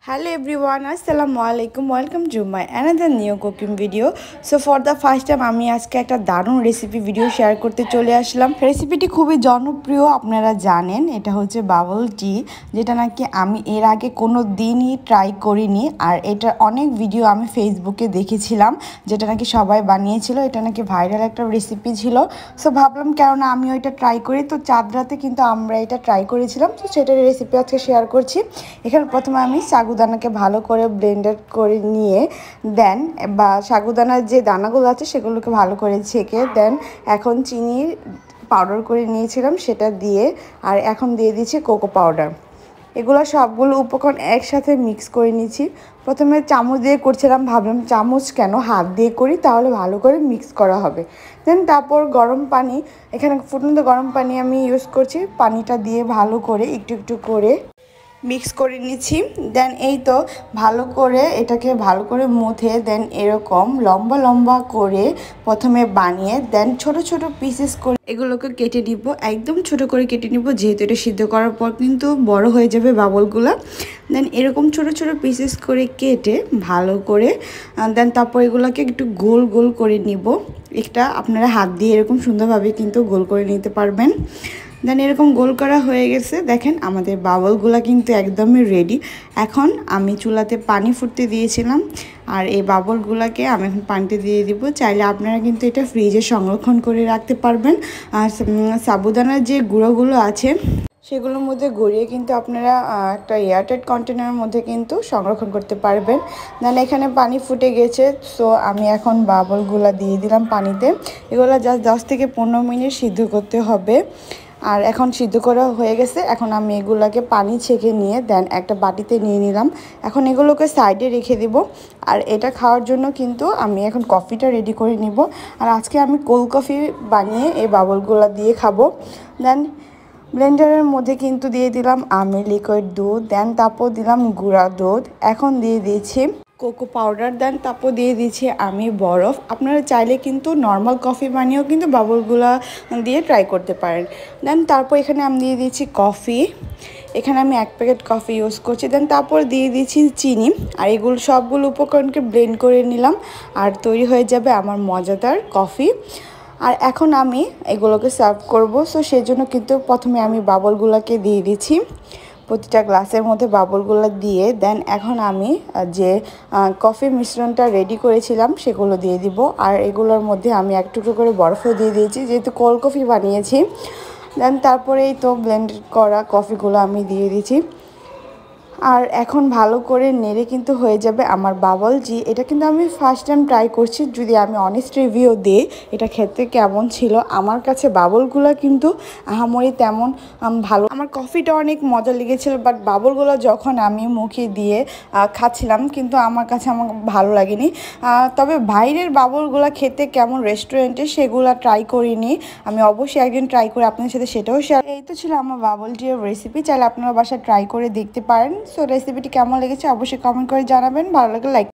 Hello everyone, Assalamualaikum. Welcome to my another new cooking video. So for the first time আমি আজকে একটা দারুণ recipe video share করতে চলে আসলাম। রেসিপিটি খুবই জনপ্রিয়, আপনারা জানেন এটা হচ্ছে বাবল টি, যেটা নাকি আমি এর আগে কোনো দিনই ট্রাই করিনি। আর এটা অনেক ভিডিও আমি ফেসবুকে দেখেছিলাম, যেটা নাকি সবাই বানিয়েছিল, এটা নাকি ভাইরাল একটা রেসিপি ছিল। সো ভাবলাম কেননা আমিও এটা ট্রাই করি। তো চাঁদ রাতে কিন্তু আমরা এটা ট্রাই করেছিলাম, তো সেটার রেসিপি আজকে শেয়ার করছি। এখানে প্রথমে আমি সাগুদানাকে ভালো করে ব্লেন্ডেড করে নিয়ে দেন বা সাগুদানার যে দানাগুলো আছে সেগুলোকে ভালো করে ছেঁকে দেন এখন চিনির পাউডার করে নিয়েছিলাম সেটা দিয়ে, আর এখন দিয়ে দিচ্ছি কোকো পাউডার। এগুলো সবগুলো উপকরণ একসাথে মিক্স করে নিচ্ছি। প্রথমে চামচ দিয়ে করছিলাম, ভাবলাম চামচ কেন, হাত দিয়ে করি তাহলে ভালো করে মিক্স করা হবে। দেন তারপর গরম পানি, এখানে ফুটন্ত গরম পানি আমি ইউজ করছি, পানিটা দিয়ে ভালো করে একটু একটু করে মিক্স করে নিচ্ছি। দেন এই তো ভালো করে এটাকে ভালো করে মুথে দেন এরকম লম্বা লম্বা করে প্রথমে বানিয়ে দেন ছোট ছোট পিসেস করে এগুলোকে কেটে নিব, একদম ছোট করে কেটে নিব, যেহেতু এটা সিদ্ধ করার পর কিন্তু বড় হয়ে যাবে বাবলগুলো। দেন এরকম ছোট ছোট পিসেস করে কেটে ভালো করে দেন তারপর এগুলোকে একটু গোল গোল করে নিব। একটা আপনারা হাত দিয়ে এরকম সুন্দরভাবে কিন্তু গোল করে নিতে পারবেন। দেন এরকম গোল করা হয়ে গেছে, দেখেন আমাদের বাবলগুলো কিন্তু একদমই রেডি। এখন আমি চুলাতে পানি ফুটতে দিয়েছিলাম, আর এই বাবলগুলোকে আমি এখন পানিতে দিয়ে দিব। চাইলে আপনারা কিন্তু এটা ফ্রিজে সংরক্ষণ করে রাখতে পারবেন। আর সাবুদানার যে গুঁড়োগুলো আছে সেগুলোর মধ্যে গড়িয়ে কিন্তু আপনারা একটা এয়ারটাইট কন্টেনারের মধ্যে কিন্তু সংরক্ষণ করতে পারবেন। দেন এখানে পানি ফুটে গেছে, সো আমি এখন বাবলগুলো দিয়ে দিলাম পানিতে। এগুলো জাস্ট 10 থেকে 15 মিনিট সিদ্ধ করতে হবে। আর এখন সিদ্ধ করা হয়ে গেছে, এখন আমি এগুলোকে পানি ছেঁকে নিয়ে দেন একটা বাটিতে নিয়ে নিলাম। এখন এগুলোকে সাইডে রেখে দিব। আর এটা খাওয়ার জন্য কিন্তু আমি এখন কফিটা রেডি করে নিব। আর আজকে আমি কোল্ড কফি বানিয়ে এই বাবলগুলো দিয়ে খাবো। দেন ব্লেন্ডারের মধ্যে কিন্তু দিয়ে দিলাম আমি লিকুইড দুধ, দেন তারপর দিলাম গুঁড়া দুধ, এখন দিয়ে দিয়েছি কোকো পাউডার, দেন তারপর দিয়ে দিচ্ছি আমি বরফ। আপনারা চাইলে কিন্তু নর্মাল কফি বানিয়েও কিন্তু বাবলগুলো দিয়ে ট্রাই করতে পারেন। দেন তারপর এখানে আমি দিয়ে দিচ্ছি কফি, এখানে আমি 1 প্যাকেট কফি ইউজ করছি। দেন তারপর দিয়ে দিচ্ছি চিনি, আর এগুলো সবগুলো উপকরণকে ব্লেন্ড করে নিলাম, আর তৈরি হয়ে যাবে আমার মজাদার কফি। আর এখন আমি এগুলোকে সার্ভ করব। সো সেই জন্য কিন্তু প্রথমে আমি বাবলগুলোকে দিয়ে দিচ্ছি প্রতিটা গ্লাসের মধ্যে বাবলগুলো দিয়ে। দেন এখন আমি যে কফি মিশ্রণটা রেডি করেছিলাম সেগুলো দিয়ে দিব, আর এগুলোর মধ্যে আমি এক টুকরো করে বরফও দিয়ে দিয়েছি, যেহেতু কোল্ড কফি বানিয়েছি। দেন তারপরেই তো ব্লেন্ড করা কফিগুলো আমি দিয়ে দিয়েছি, আর এখন ভালো করে নেড়ে কিন্তু হয়ে যাবে আমার বাবল জি। এটা কিন্তু আমি ফার্স্ট টাইম ট্রাই করছি, যদি আমি অনেস্ট রিভিউ দিই এটা খেতে কেমন ছিল। আমার কাছে বাবলগুলো কিন্তু আহামরি তেমন ভালো, আমার কফিটা অনেক মজা লেগেছিল, বাট বাবলগুলো যখন আমি মুখে দিয়ে খাচ্ছিলাম কিন্তু আমার কাছে ভালো লাগেনি। তবে বাইরের বাবলগুলো খেতে কেমন রেস্টুরেন্টে সেগুলো ট্রাই করিনি, আমি অবশ্যই একদিন ট্রাই করে আপনাদের সাথে সেটাও শেয়ার। এই তো ছিল আমার বাবল টির রেসিপি, চাইলে আপনারা বাসায় ট্রাই করে দেখতে পারেন। সো রেসিপিটি কেমন লেগেছে অবশ্যই কমেন্ট করে জানাবেন, ভালো লাগলে লাইক